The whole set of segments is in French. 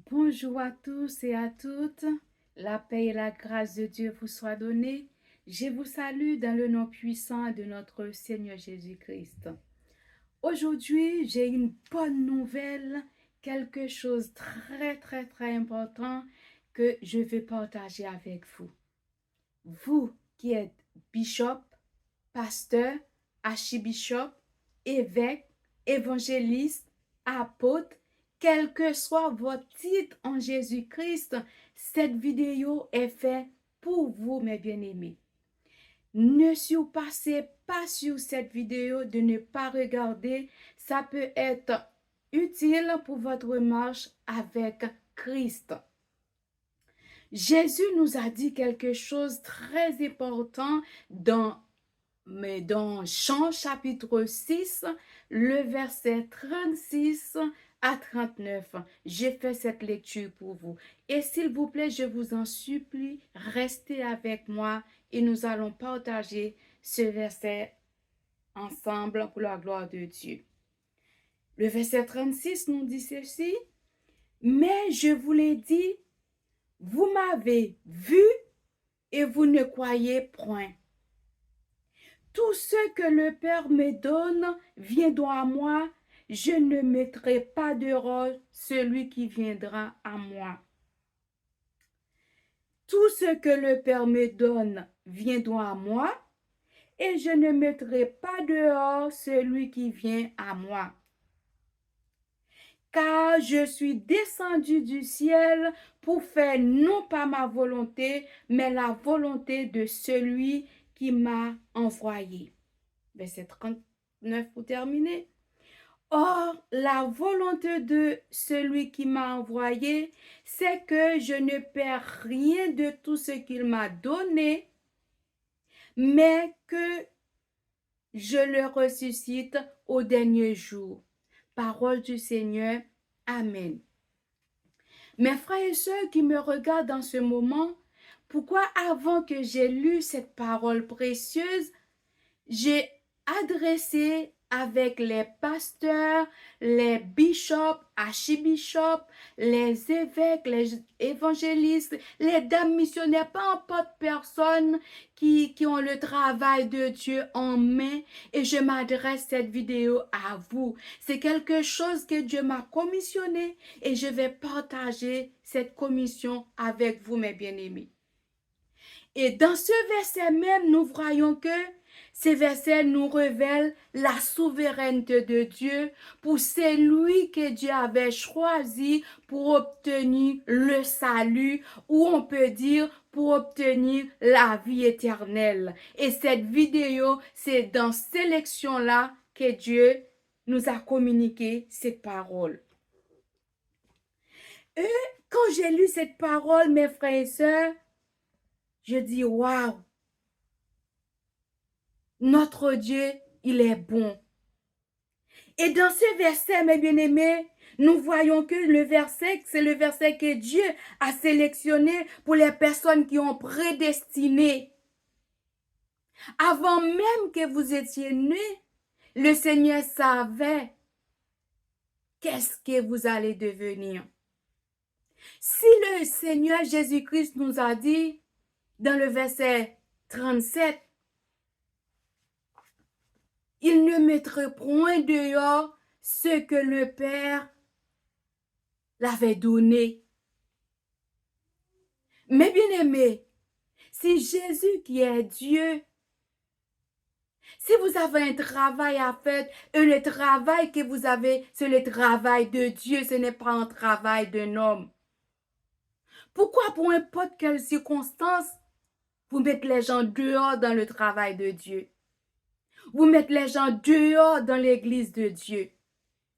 Bonjour à tous et à toutes. La paix et la grâce de Dieu vous soient données. Je vous salue dans le nom puissant de notre Seigneur Jésus-Christ. Aujourd'hui, j'ai une bonne nouvelle, quelque chose de très important que je vais partager avec vous. Vous qui êtes bishop, pasteur, archibishop, évêque, évangéliste, apôtre, quel que soit votre titre en Jésus-Christ, cette vidéo est faite pour vous, mes bien-aimés. Ne surpassez pas sur cette vidéo de ne pas regarder. Ça peut être utile pour votre marche avec Christ. Jésus nous a dit quelque chose de très important dans Jean chapitre 6, le verset 36 à 39. J'ai fait cette lecture pour vous. Et s'il vous plaît, je vous en supplie, restez avec moi et nous allons partager ce verset ensemble pour la gloire de Dieu. Le verset 36 nous dit ceci: mais je vous l'ai dit, vous m'avez vu et vous ne croyez point. Tout ce que le Père me donne vient à moi. Je ne mettrai pas dehors celui qui viendra à moi. Tout ce que le Père me donne vient à moi, et je ne mettrai pas dehors celui qui vient à moi. Car je suis descendu du ciel pour faire non pas ma volonté, mais la volonté de celui qui m'a envoyé. Verset 39 pour terminer. Or, la volonté de celui qui m'a envoyé, c'est que je ne perds rien de tout ce qu'il m'a donné, mais que je le ressuscite au dernier jour. Parole du Seigneur. Amen. Mes frères et sœurs qui me regardent en ce moment, pourquoi avant que j'ai lu cette parole précieuse, j'ai adressé avec les pasteurs, les bishops, archibishops, les évêques, les évangélistes, les dames missionnaires, peu importe personne qui ont le travail de Dieu en main, et je m'adresse cette vidéo à vous. C'est quelque chose que Dieu m'a commissionné et je vais partager cette commission avec vous, mes bien-aimés. Et dans ce verset même, nous voyons que ces versets nous révèlent la souveraineté de Dieu pour celui que Dieu avait choisi pour obtenir le salut, ou on peut dire pour obtenir la vie éternelle. Et cette vidéo, c'est dans cette sélection-là que Dieu nous a communiqué cette parole. Et quand j'ai lu cette parole, mes frères et sœurs, je dis waouh! Notre Dieu, il est bon. Et dans ce verset, mes bien-aimés, nous voyons que le verset, c'est le verset que Dieu a sélectionné pour les personnes qui ont prédestiné. Avant même que vous étiez nés, le Seigneur savait qu'est-ce que vous allez devenir. Si le Seigneur Jésus-Christ nous a dit dans le verset 37, il ne mettrait point dehors ce que le Père l'avait donné. Mais bien aimé, si Jésus qui est Dieu, si vous avez un travail à faire, et le travail que vous avez, c'est le travail de Dieu, ce n'est pas un travail d'un homme. Pourquoi, pour n'importe quelle circonstance, vous mettez les gens dehors dans le travail de Dieu? Vous mettez les gens dehors dans l'église de Dieu?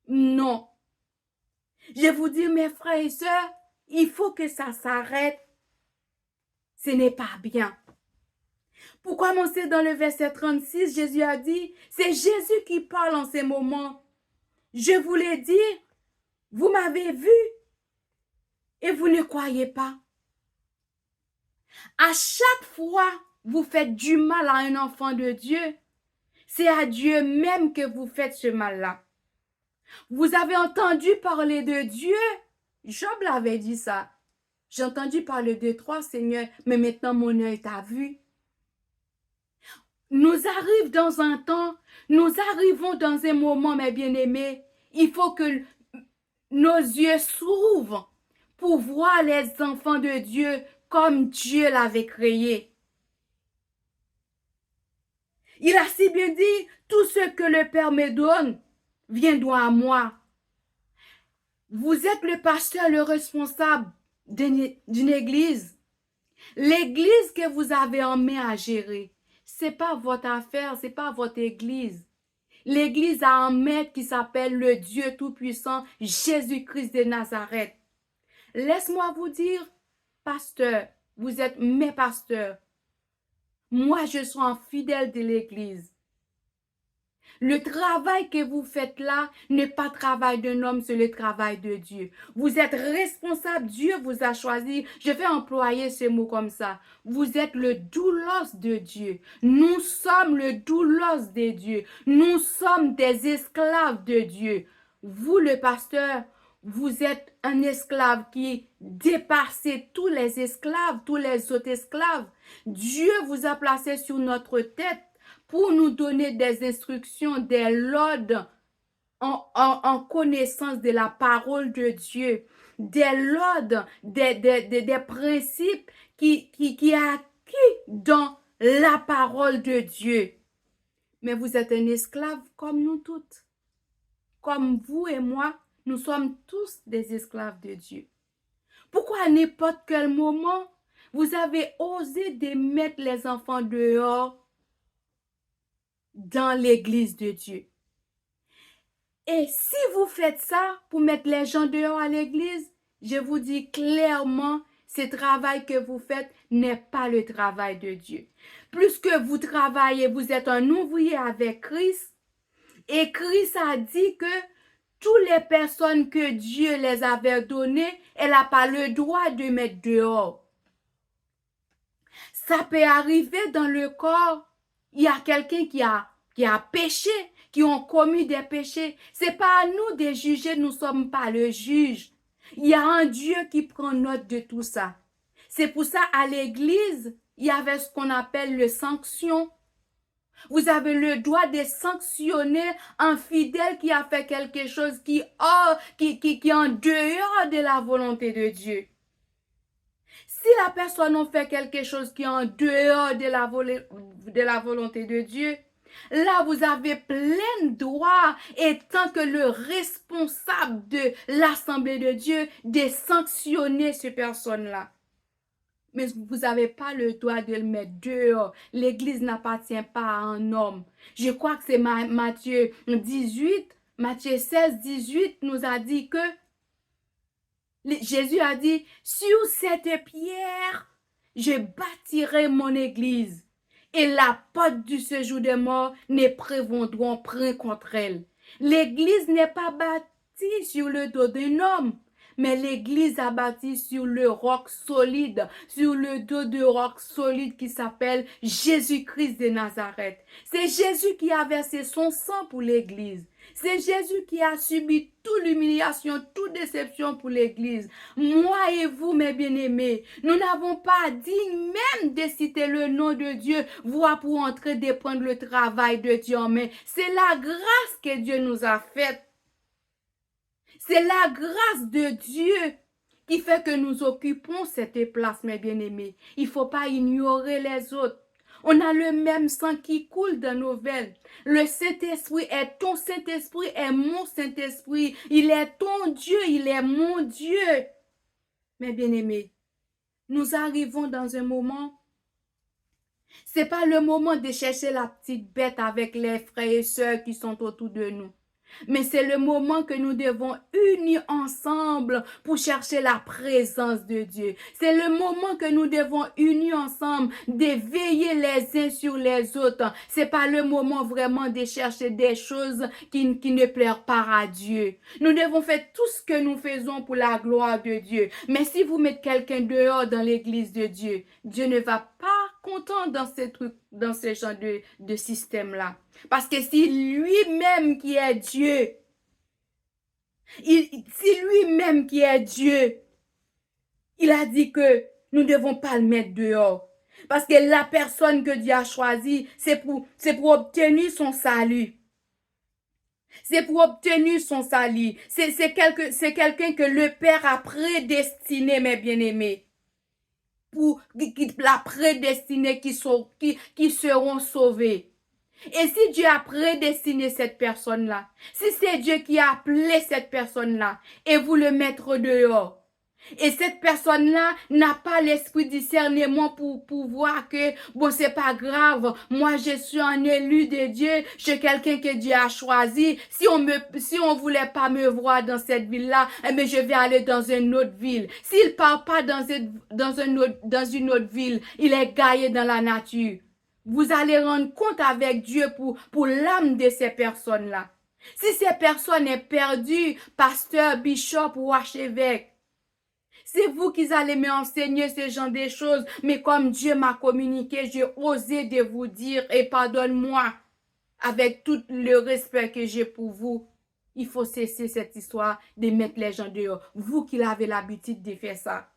Non. Je vous dis, mes frères et sœurs, il faut que ça s'arrête. Ce n'est pas bien. Pour commencer dans le verset 36, Jésus a dit, c'est Jésus qui parle en ces moments. Je vous l'ai dit, vous m'avez vu et vous ne croyez pas. À chaque fois vous faites du mal à un enfant de Dieu, c'est à Dieu même que vous faites ce mal-là. Vous avez entendu parler de Dieu, Job l'avait dit ça. J'ai entendu parler de toi, Seigneur, mais maintenant mon œil t'a vu. Nous arrivons dans un temps, nous arrivons dans un moment, mes bien-aimés. Il faut que nos yeux s'ouvrent pour voir les enfants de Dieu comme Dieu l'avait créé. Il a si bien dit, tout ce que le Père me donne vient droit à moi. Vous êtes le pasteur, le responsable d'une église. L'église que vous avez en main à gérer, c'est pas votre affaire, c'est pas votre église. L'église a un maître qui s'appelle le Dieu Tout-Puissant, Jésus-Christ de Nazareth. Laisse-moi vous dire, pasteur, vous êtes mes pasteurs. Moi, je suis un fidèle de l'église. Le travail que vous faites là n'est pas le travail d'un homme, c'est le travail de Dieu. Vous êtes responsable, Dieu vous a choisi. Je vais employer ce mot comme ça. Vous êtes le doulos de Dieu. Nous sommes le doulos de Dieu. Nous sommes des esclaves de Dieu. Vous, le pasteur, vous êtes un esclave qui dépasse tous les esclaves, tous les autres esclaves. Dieu vous a placé sur notre tête pour nous donner des instructions, des lods en connaissance de la parole de Dieu, des lods, des principes qui est acquis dans la parole de Dieu. Mais vous êtes un esclave comme nous toutes. Comme vous et moi, nous sommes tous des esclaves de Dieu. Pourquoi à n'importe quel moment, vous avez osé de mettre les enfants dehors dans l'église de Dieu? Et si vous faites ça pour mettre les gens dehors à l'église, je vous dis clairement, ce travail que vous faites n'est pas le travail de Dieu. Plus que vous travaillez, vous êtes un ouvrier avec Christ. Et Christ a dit que toutes les personnes que Dieu les avait données, elle n'a pas le droit de mettre dehors. Ça peut arriver dans le corps. Il y a quelqu'un qui a péché, qui ont commis des péchés. C'est pas à nous de juger, nous sommes pas le juge. Il y a un Dieu qui prend note de tout ça. C'est pour ça, à l'église, il y avait ce qu'on appelle le sanction. Vous avez le droit de sanctionner un fidèle qui a fait quelque chose qui est en dehors de la volonté de Dieu. Si la personne a fait quelque chose qui est en dehors de la volonté de Dieu, là, vous avez plein droit, étant que le responsable de l'Assemblée de Dieu, de sanctionner ces personnes-là. Mais vous n'avez pas le droit de le mettre dehors. L'Église n'appartient pas à un homme. Je crois que c'est Matthieu 18, Matthieu 16, 18 nous a dit que Jésus a dit, sur cette pierre, je bâtirai mon Église. Et la porte du séjour des morts ne prévaudront point contre elle. L'Église n'est pas bâtie sur le dos d'un homme. Mais l'Église a bâti sur le roc solide, sur le dos de roc solide qui s'appelle Jésus-Christ de Nazareth. C'est Jésus qui a versé son sang pour l'Église. C'est Jésus qui a subi toute l'humiliation, toute déception pour l'Église. Moi et vous, mes bien-aimés, nous n'avons pas digne même de citer le nom de Dieu, voire pour entrer de prendre le travail de Dieu en main. C'est la grâce que Dieu nous a faite. C'est la grâce de Dieu qui fait que nous occupons cette place, mes bien-aimés. Il ne faut pas ignorer les autres. On a le même sang qui coule dans nos veines. Le Saint-Esprit est ton Saint-Esprit, est mon Saint-Esprit. Il est ton Dieu, il est mon Dieu. Mes bien-aimés, nous arrivons dans un moment. Ce n'est pas le moment de chercher la petite bête avec les frères et sœurs qui sont autour de nous. Mais c'est le moment que nous devons unir ensemble pour chercher la présence de Dieu. C'est le moment que nous devons unir ensemble, de veiller les uns sur les autres. C'est pas le moment vraiment de chercher des choses qui ne plairent pas à Dieu. Nous devons faire tout ce que nous faisons pour la gloire de Dieu. Mais si vous mettez quelqu'un dehors dans l'église de Dieu, Dieu ne va pas content dans ces trucs, dans ce genre de système-là. Parce que c'est lui-même qui est Dieu. Si lui-même qui est Dieu, il a dit que nous ne devons pas le mettre dehors. Parce que la personne que Dieu a choisie, c'est pour obtenir son salut. C'est pour obtenir son salut. C'est quelqu'un que le Père a prédestiné, mes bien-aimés. Pour la prédestiné qui seront sauvés. Et si Dieu a prédestiné cette personne-là, si c'est Dieu qui a appelé cette personne-là, et vous le mettre dehors, et cette personne-là n'a pas l'esprit discernement pour voir que, bon, c'est pas grave, moi je suis un élu de Dieu, je suis quelqu'un que Dieu a choisi, si on voulait pas me voir dans cette ville-là, eh bien, je vais aller dans une autre ville. S'il part pas dans une autre ville, il est gaillé dans la nature. Vous allez rendre compte avec Dieu pour l'âme de ces personnes-là. Si ces personnes sont perdues, pasteur, bishop ou archevêque, c'est vous qui allez m'enseigner ce genre de choses. Mais comme Dieu m'a communiqué, j'ai osé de vous dire, et pardonne-moi, avec tout le respect que j'ai pour vous, il faut cesser cette histoire de mettre les gens dehors. Vous qui avez l'habitude de faire ça.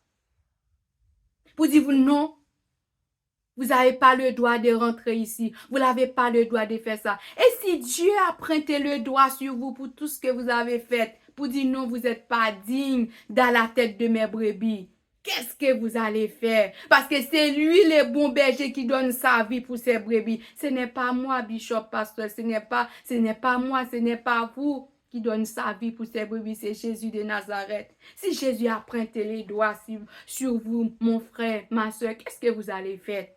Pour dire vous non, vous n'avez pas le droit de rentrer ici. Vous n'avez pas le droit de faire ça. Et si Dieu a pointé le doigt sur vous pour tout ce que vous avez fait, pour dire non, vous n'êtes pas digne dans la tête de mes brebis, qu'est-ce que vous allez faire? Parce que c'est lui le bon berger qui donne sa vie pour ses brebis. Ce n'est pas moi, bishop, pasteur. Ce n'est pas moi, ce n'est pas vous qui donne sa vie pour ses brebis, c'est Jésus de Nazareth. Si Jésus a pointé les doigts sur vous, mon frère, ma soeur, qu'est-ce que vous allez faire?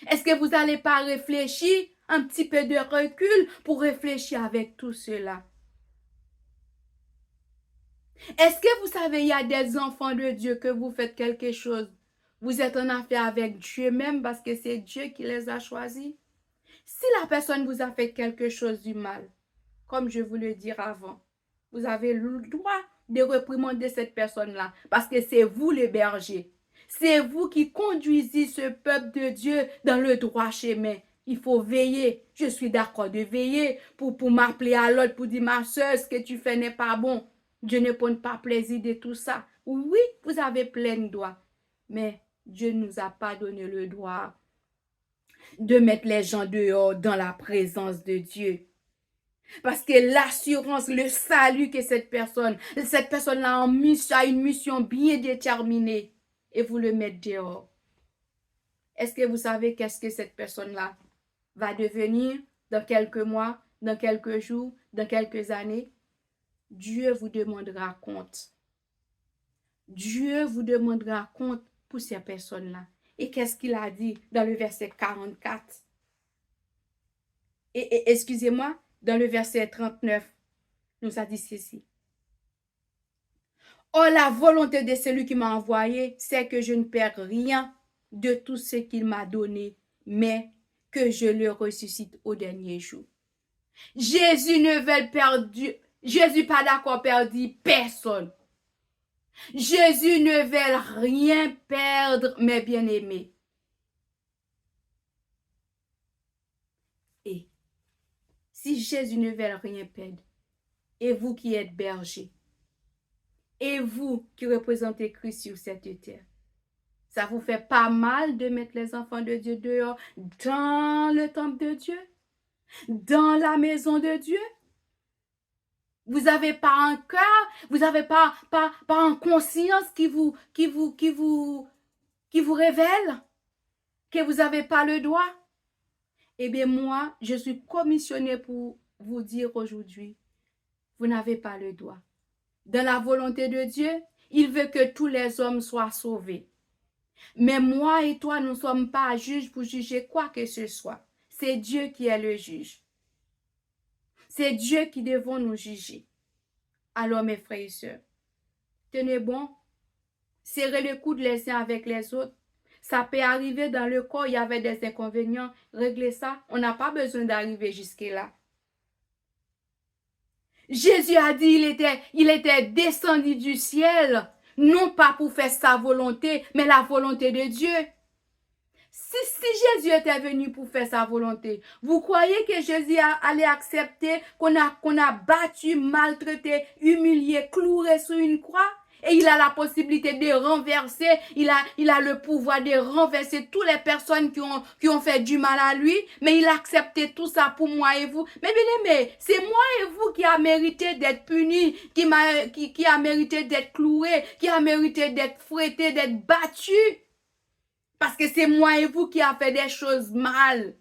Est-ce que vous n'allez pas réfléchir, un petit peu de recul pour réfléchir avec tout cela? Est-ce que vous savez, il y a des enfants de Dieu que vous faites quelque chose, vous êtes en affaire avec Dieu même parce que c'est Dieu qui les a choisis? Si la personne vous a fait quelque chose du mal, comme je vous le dis avant, vous avez le droit de réprimander cette personne-là parce que c'est vous le berger. C'est vous qui conduisez ce peuple de Dieu dans le droit chemin. Il faut veiller. Je suis d'accord de veiller pour m'appeler à l'autre, pour dire, ma soeur, ce que tu fais n'est pas bon. Dieu ne prend pas plaisir de tout ça. Oui, vous avez plein de droits. Mais Dieu ne nous a pas donné le droit de mettre les gens dehors dans la présence de Dieu. Parce que l'assurance, le salut que cette personne-là a une mission bien déterminée. Et vous le mettez dehors. Est-ce que vous savez qu'est-ce que cette personne-là va devenir dans quelques mois, dans quelques jours, dans quelques années? Dieu vous demandera compte. Dieu vous demandera compte pour ces personnes-là. Et qu'est-ce qu'il a dit dans le verset 44? Et excusez-moi, dans le verset 39, nous a dit ceci. Oh, la volonté de celui qui m'a envoyé, c'est que je ne perds rien de tout ce qu'il m'a donné, mais que je le ressuscite au dernier jour. Jésus ne veut perdre, Jésus pas d'accord perdre personne. Jésus ne veut rien perdre, mes bien-aimés. Et si Jésus ne veut rien perdre, et vous qui êtes bergers, et vous qui représentez Christ sur cette terre, ça vous fait pas mal de mettre les enfants de Dieu dehors dans le temple de Dieu, dans la maison de Dieu? Vous n'avez pas un cœur, vous n'avez pas une conscience qui vous révèle que vous n'avez pas le droit? Eh bien, moi, je suis commissionnée pour vous dire aujourd'hui, vous n'avez pas le droit. Dans la volonté de Dieu, il veut que tous les hommes soient sauvés. Mais moi et toi, nous ne sommes pas juges pour juger quoi que ce soit. C'est Dieu qui est le juge. C'est Dieu qui devons nous juger. Alors, mes frères et sœurs, tenez bon, serrez le coude les uns avec les autres. Ça peut arriver dans le corps, il y avait des inconvénients. Réglez ça. On n'a pas besoin d'arriver jusque-là. Jésus a dit il était descendu du ciel, non pas pour faire sa volonté, mais la volonté de Dieu. Si Jésus était venu pour faire sa volonté, vous croyez que Jésus allait accepter qu'on a battu, maltraité, humilié, cloué sur une croix? Et il a la possibilité de renverser, il a le pouvoir de renverser toutes les personnes qui ont fait du mal à lui, mais il a accepté tout ça pour moi et vous. Mais bien aimé, c'est moi et vous qui a mérité d'être puni, qui a mérité d'être cloué, qui a mérité d'être fouetté, d'être battu. Parce que c'est moi et vous qui a fait des choses mal.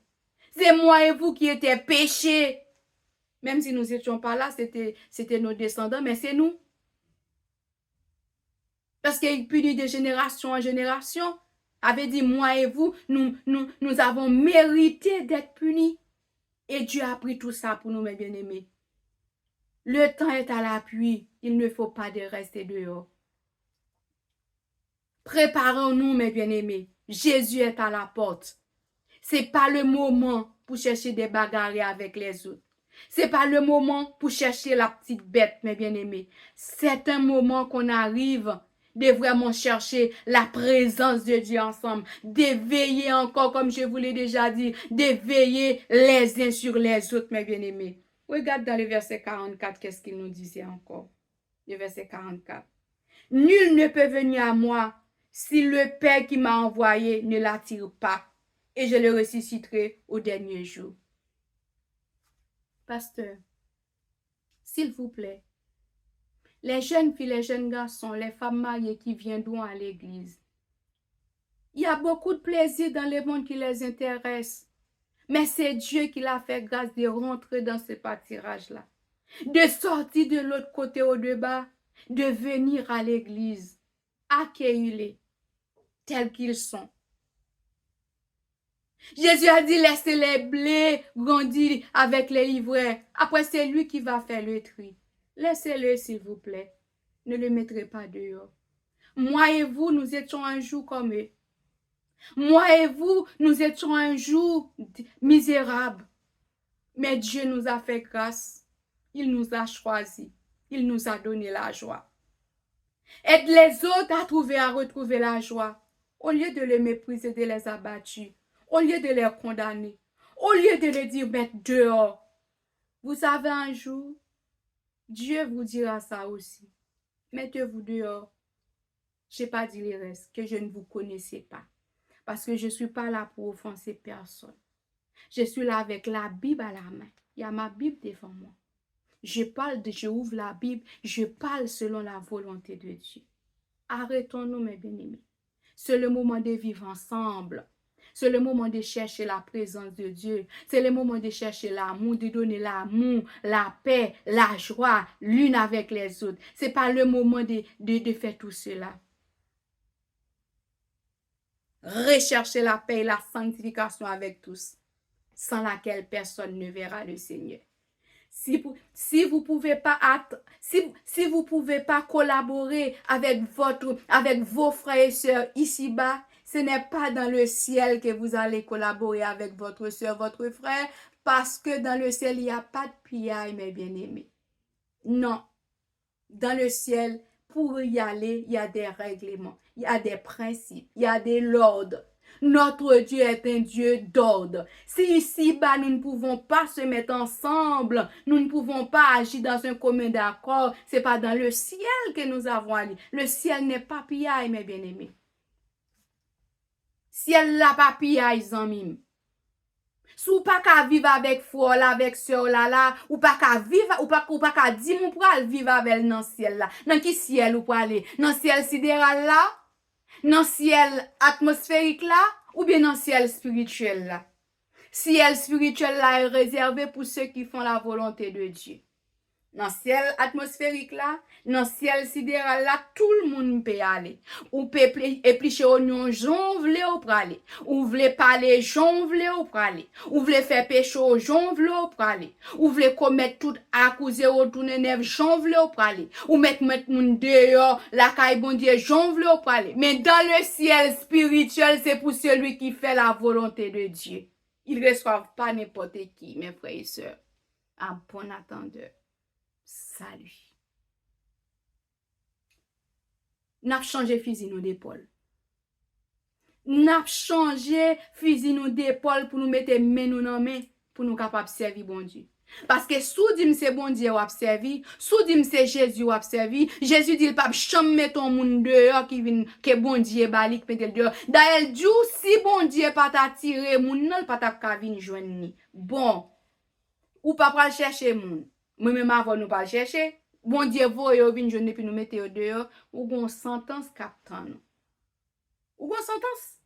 C'est moi et vous qui étaient péchés. Même si nous n'étions pas là, c'était nos descendants, mais c'est nous. Parce qu'il punit de génération en génération. Avait dit, moi et vous, nous avons mérité d'être punis. Et Dieu a pris tout ça pour nous, mes bien-aimés. Le temps est à l'appui. Il ne faut pas de rester dehors. Préparons-nous, mes bien-aimés. Jésus est à la porte. C'est pas le moment pour chercher des bagarres avec les autres. C'est pas le moment pour chercher la petite bête, mes bien-aimés. C'est un moment qu'on arrive de vraiment chercher la présence de Dieu ensemble, de veiller encore, comme je vous l'ai déjà dit, de veiller les uns sur les autres, mes bien-aimés. Regarde dans le verset 44, qu'est-ce qu'il nous disait encore. Le verset 44. Nul ne peut venir à moi si le Père qui m'a envoyé ne l'attire pas, et je le ressusciterai au dernier jour. Pasteur, s'il vous plaît, les jeunes filles, les jeunes garçons, les femmes mariées qui viendront à l'église, il y a beaucoup de plaisir dans le monde qui les intéresse, mais c'est Dieu qui l'a fait grâce de rentrer dans ce pâturage-là, de sortir de l'autre côté au débat, de venir à l'église, accueillir-les tels qu'ils sont. Jésus a dit, laissez les blés grandir avec les livrets. Après, c'est lui qui va faire le tri. Laissez-le, s'il vous plaît. Ne le mettrez pas dehors. Moi et vous, nous étions un jour comme eux. Moi et vous, nous étions un jour misérables. Mais Dieu nous a fait grâce. Il nous a choisis. Il nous a donné la joie. Aide les autres à retrouver la joie. Au lieu de les mépriser, de les abattre. Au lieu de les condamner, au lieu de les dire mettre dehors. Vous savez, un jour, Dieu vous dira ça aussi. Mettez-vous dehors. Je n'ai pas dit le reste, que je ne vous connaissais pas. Parce que je ne suis pas là pour offenser personne. Je suis là avec la Bible à la main. Il y a ma Bible devant moi. Je ouvre la Bible, je parle selon la volonté de Dieu. Arrêtons-nous, mes bien-aimés. C'est le moment de vivre ensemble. C'est le moment de chercher la présence de Dieu. C'est le moment de chercher l'amour, de donner l'amour, la paix, la joie, l'une avec les autres. Ce n'est pas le moment de faire tout cela. Recherchez la paix et la sanctification avec tous, sans laquelle personne ne verra le Seigneur. Si vous pouvez pas collaborer avec vos frères et sœurs ici-bas, ce n'est pas dans le ciel que vous allez collaborer avec votre sœur, votre frère, parce que dans le ciel, il n'y a pas de pillaille, mes bien-aimés. Non. Dans le ciel, pour y aller, il y a des règlements, il y a des principes, il y a des l'ordre. Notre Dieu est un Dieu d'ordre. Si ici-bas, nous ne pouvons pas se mettre ensemble, nous ne pouvons pas agir dans un commun d'accord, ce n'est pas dans le ciel que nous avons à aller. Le ciel n'est pas pillaille, mes bien-aimés. Ciel la pas pillaille, zanmim. Si ou pas qu'à vivre avec frère là, avec sœur là, ou pas qu'à vivre, ou pas qu'à dire mon pour vivre avec dans ciel là. Dans qui ciel ou pour aller? Dans ciel sidéral là? Dans ciel atmosphérique là? Ou bien dans ciel spirituel là? Ciel spirituel là est réservé pour ceux qui font la volonté de Dieu. Dans ciel atmosphérique là, dans ciel sidéral là, tout le monde peut aller. Ou peut éplucher oignon, j'en vle ou prale. Ou vle parler, j'en vle ou prale. Ou vle faire péché, j'en vle ou prale. Ou vle commettre tout accusé ou tourner neuf, j'en vle ou prale. Ou mettre moun dehors, la caille bon Dieu, j'en vle ou prale. Mais dans le ciel spirituel, c'est pour celui qui fait la volonté de Dieu. Ils ne reçoivent pas n'importe qui, mes frères et sœurs. En bon attendeur. Salut. N'a changé fusil nous d'épaule. n'a changé fusil nous d'épaule pour nous mettre main nous dans main pour nous capable servir bon Dieu. Parce que sous dit c'est bon Dieu ou servi, sous dit c'est Jésus ou servi, Jésus dit il pas chambre mettre ton monde dehors qui vient que bon Dieu balik mettre dehors. D'ailleurs dit si bon Dieu pas t'attirer moun nan pas t'a venir joindre ni. Bon, ou pas pral chercher moun. Moi même avant nous pas chercher, bon Dieu voye vinn joindre puis nous mettre dehors ou gon sentence captant nous. Ou gon sentence?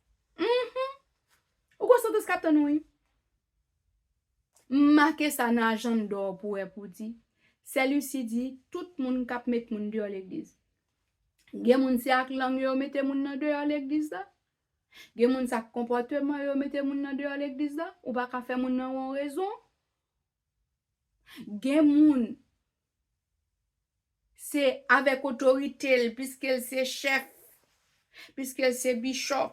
Ou gon sentence captant nous? Marqué ça dans agenda d'or pour dire celui-ci dit tout monde k'ap met moun dehors l'église. Gen moun si ak lang yo mette moun nan dehors l'église là. Gen moun sa comportement yo mette moun nan dehors l'église là ou pas ka faire moun nan en raison. Gen moun c'est avec autorité puisqu'elle c'est chef, puisqu'elle c'est bishop,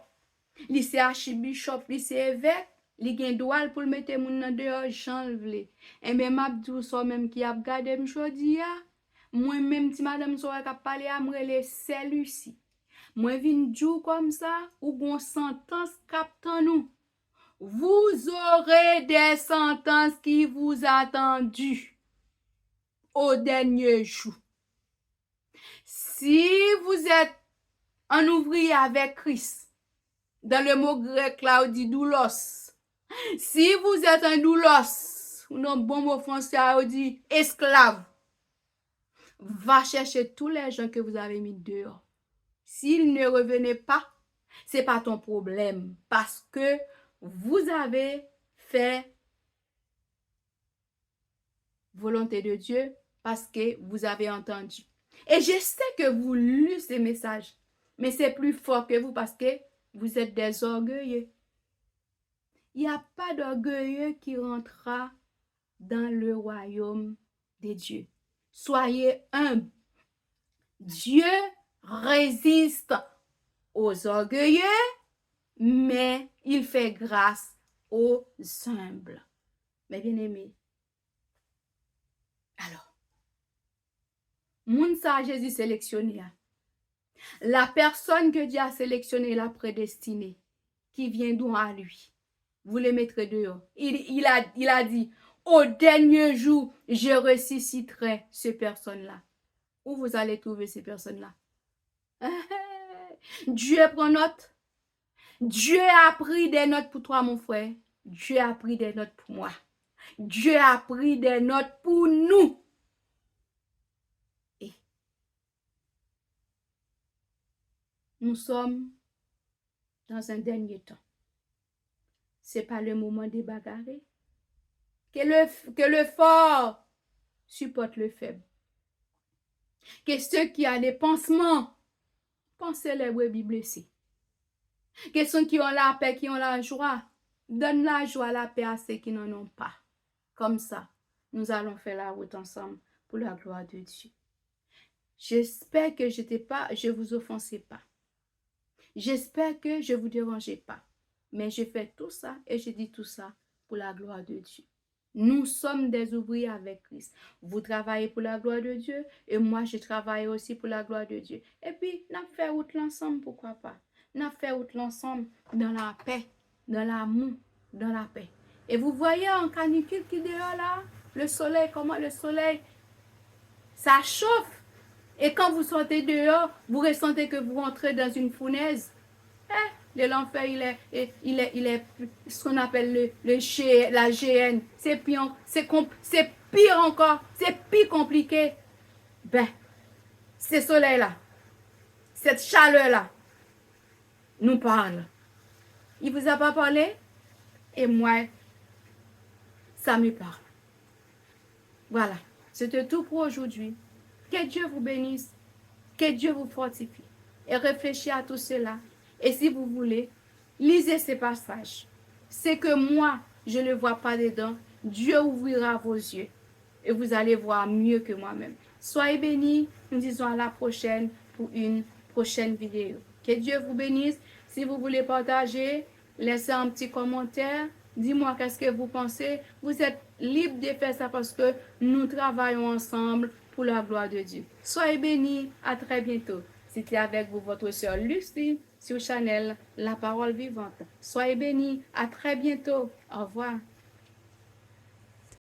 li c'est archibishop, li c'est évêque. Li gen droit pour mettre moun nan dehors jan vle. Et même m'a dit so même qui a gardé m jodi ya. Moi même ti madame so ka parler a mrele celui-ci. Moi vinn djou comme ça ou gon sentence captant nous. Vous aurez des sentences qui vous attendent au dernier jour. Si vous êtes un ouvrier avec Christ, dans le mot grec là on dit doulos. Si vous êtes un doulos, ou non bon mot français, on dit esclave, va chercher tous les gens que vous avez mis dehors. S'ils ne revenaient pas, c'est pas ton problème, parce que vous avez fait volonté de Dieu, parce que vous avez entendu. Et je sais que vous lisez ces messages, mais c'est plus fort que vous parce que vous êtes des orgueilleux. Il n'y a pas d'orgueilleux qui rentrera dans le royaume de Dieu. Soyez humbles. Dieu résiste aux orgueilleux, mais il fait grâce aux humbles. Mes bien-aimés, alors, moun sa Jésus sélectionné. La personne que Dieu a sélectionnée, la prédestinée, qui vient d'où à lui. Vous les mettrez dehors. Il a dit, au dernier jour, je ressusciterai ces personnes-là. Où vous allez trouver ces personnes-là? Dieu prend note. Dieu a pris des notes pour toi, mon frère. Dieu a pris des notes pour moi. Dieu a pris des notes pour nous. Et nous sommes dans un dernier temps. C'est pas le moment de bagarrer. Que le fort supporte le faible. Que ceux qui ont des pansements, pensez les brebis blessés. Que ceux qui ont la paix, qui ont la joie, donne la joie, la paix à ceux qui n'en ont pas. Comme ça, nous allons faire la route ensemble pour la gloire de Dieu. J'espère que je vous offensais pas. J'espère que je vous dérangeais pas. Mais je fais tout ça et je dis tout ça pour la gloire de Dieu. Nous sommes des ouvriers avec Christ. Vous travaillez pour la gloire de Dieu et moi je travaille aussi pour la gloire de Dieu. Et puis, nous faisons route l'ensemble, pourquoi pas? Nous faisons route l'ensemble dans la paix, dans l'amour, dans la paix. Et vous voyez en canicule qui est dehors là, le soleil, comment le soleil, ça chauffe. Et quand vous sortez dehors, vous ressentez que vous rentrez dans une fournaise. L'enfer, il est ce qu'on appelle la GN. C'est pire encore. C'est pire compliqué. Ben, ce soleil-là, cette chaleur-là, nous parle. Il vous a pas parlé? Et moi, ça me parle. Voilà. C'était tout pour aujourd'hui. Que Dieu vous bénisse. Que Dieu vous fortifie. Et réfléchissez à tout cela. Et si vous voulez, lisez ces passages. C'est que moi, je ne vois pas dedans. Dieu ouvrira vos yeux. Et vous allez voir mieux que moi-même. Soyez bénis. Nous disons à la prochaine pour une prochaine vidéo. Que Dieu vous bénisse. Si vous voulez partager, laissez un petit commentaire. Dis-moi qu'est-ce que vous pensez. Vous êtes libre de faire ça parce que nous travaillons ensemble pour la gloire de Dieu. Soyez bénis. À très bientôt. C'était avec vous votre sœur Lucie sur Chanel, La Parole Vivante. Soyez bénis. À très bientôt. Au revoir.